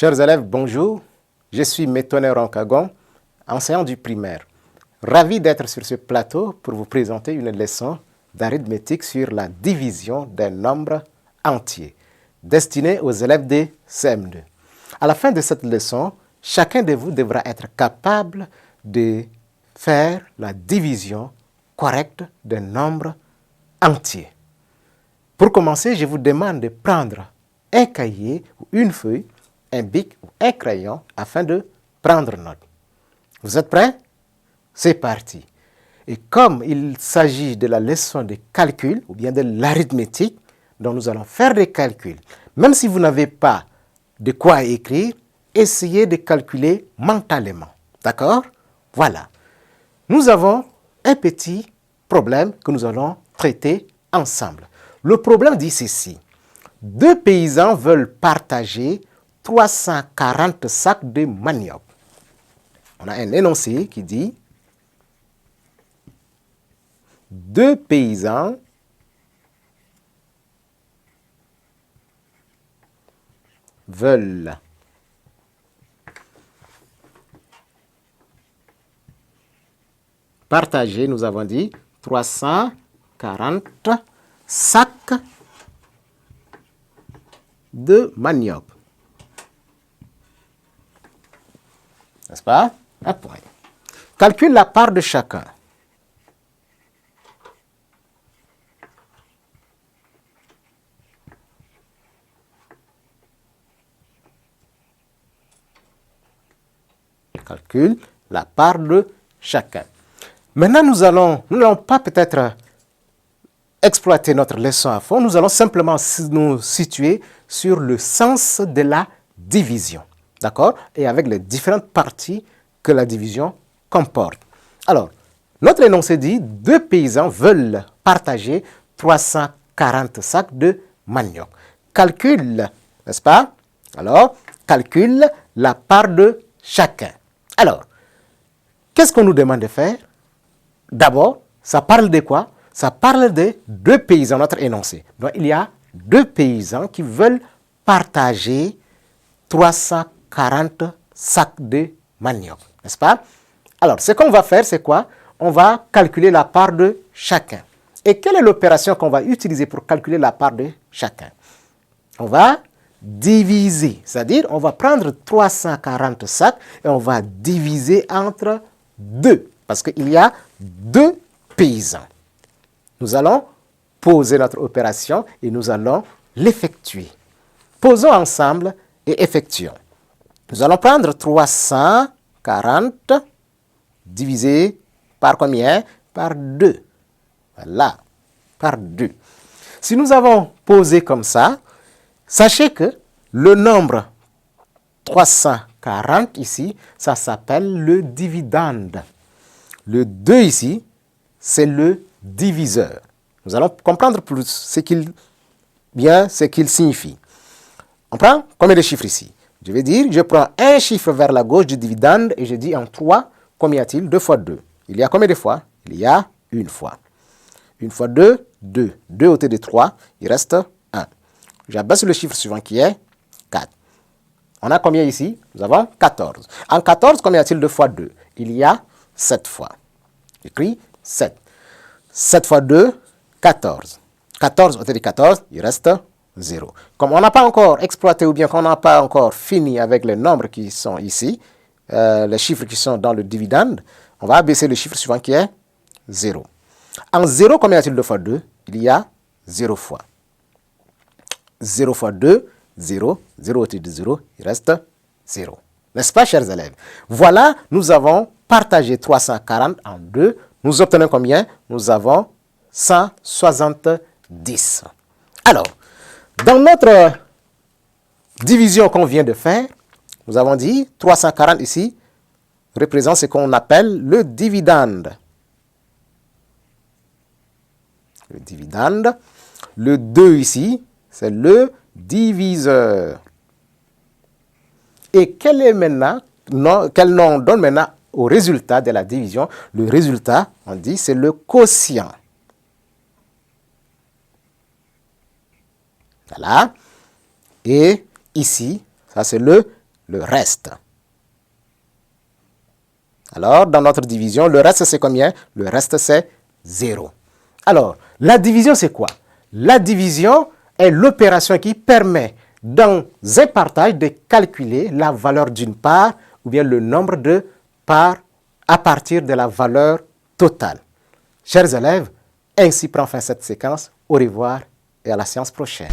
Chers élèves, bonjour. Je suis Métonné Roncagon, enseignant du primaire. Ravi d'être sur ce plateau pour vous présenter une leçon d'arithmétique sur la division des nombres entiers, destinée aux élèves de CM2. À la fin de cette leçon, chacun de vous devra être capable de faire la division correcte des nombres entiers. Pour commencer, je vous demande de prendre un cahier ou une feuille, un bic ou un crayon afin de prendre note. Vous êtes prêts? C'est parti. Et comme il s'agit de la leçon de calcul ou bien de l'arithmétique, dont nous allons faire des calculs, même si vous n'avez pas de quoi écrire, essayez de calculer mentalement. D'accord? Voilà. Nous avons un petit problème que nous allons traiter ensemble. Le problème dit ceci. Deux paysans veulent partager 340 sacs de manioc. On a un énoncé qui dit deux paysans veulent partager, nous avons dit 340 sacs de manioc. N'est-ce pas? Un point. Calcule la part de chacun. Calcule la part de chacun. Maintenant, nous n'allons pas peut-être exploiter notre leçon à fond, nous allons simplement nous situer sur le sens de la division. D'accord? Et avec les différentes parties que la division comporte. Alors, notre énoncé dit, deux paysans veulent partager 340 sacs de manioc. Calcule, n'est-ce pas? Alors, calcule la part de chacun. Alors, qu'est-ce qu'on nous demande de faire? D'abord, ça parle de quoi? Ça parle de deux paysans, notre énoncé. Donc, il y a deux paysans qui veulent partager 340 sacs de manioc, n'est-ce pas? Alors, ce qu'on va faire, c'est quoi? On va calculer la part de chacun. Et quelle est l'opération qu'on va utiliser pour calculer la part de chacun? On va diviser, c'est-à-dire on va prendre 340 sacs et on va diviser entre deux, parce qu'il y a deux paysans. Nous allons poser notre opération et nous allons l'effectuer. Posons ensemble et effectuons. Nous allons prendre 340 divisé par combien? Par 2. Voilà, par 2. Si nous avons posé comme ça, sachez que le nombre 340 ici, ça s'appelle le dividende. Le 2 ici, c'est le diviseur. Nous allons comprendre plus ce qu'il signifie. On prend combien de chiffres ici? Je vais dire, je prends un chiffre vers la gauche du dividende et je dis en 3, combien y a-t-il? 2 fois 2. Il y a combien de fois? Il y a une fois. Une fois 2, 2. 2 ôté de 3, il reste 1. J'abaisse le chiffre suivant qui est 4. On a combien ici? Nous avons 14. En 14, combien y a-t-il 2 fois 2? Il y a 7 fois. J'écris 7. 7 fois 2, 14. 14 ôté de 14, il reste 0. Comme on n'a pas encore exploité ou bien qu'on n'a pas encore fini avec les nombres qui sont ici, les chiffres qui sont dans le dividende, on va abaisser le chiffre suivant qui est 0. En 0, combien y a-t-il 2 fois 2? Il y a 0 fois. 0 fois 2, 0. 0 ôté de 0, il reste 0. N'est-ce pas, chers élèves? Voilà, nous avons partagé 340 en 2. Nous obtenons combien? Nous avons 170. Alors, dans notre division qu'on vient de faire, nous avons dit 340 ici représente ce qu'on appelle le dividende. Le dividende. Le 2 ici, c'est le diviseur. Et quel nom on donne maintenant au résultat de la division? Le résultat, on dit, c'est le quotient. Voilà. Et ici, ça c'est le le reste. Alors, dans notre division, le reste c'est combien? Le reste c'est 0. Alors, la division c'est quoi? La division est l'opération qui permet dans un partage de calculer la valeur d'une part ou bien le nombre de parts à partir de la valeur totale. Chers élèves, ainsi prend fin cette séquence. Au revoir et à la séance prochaine.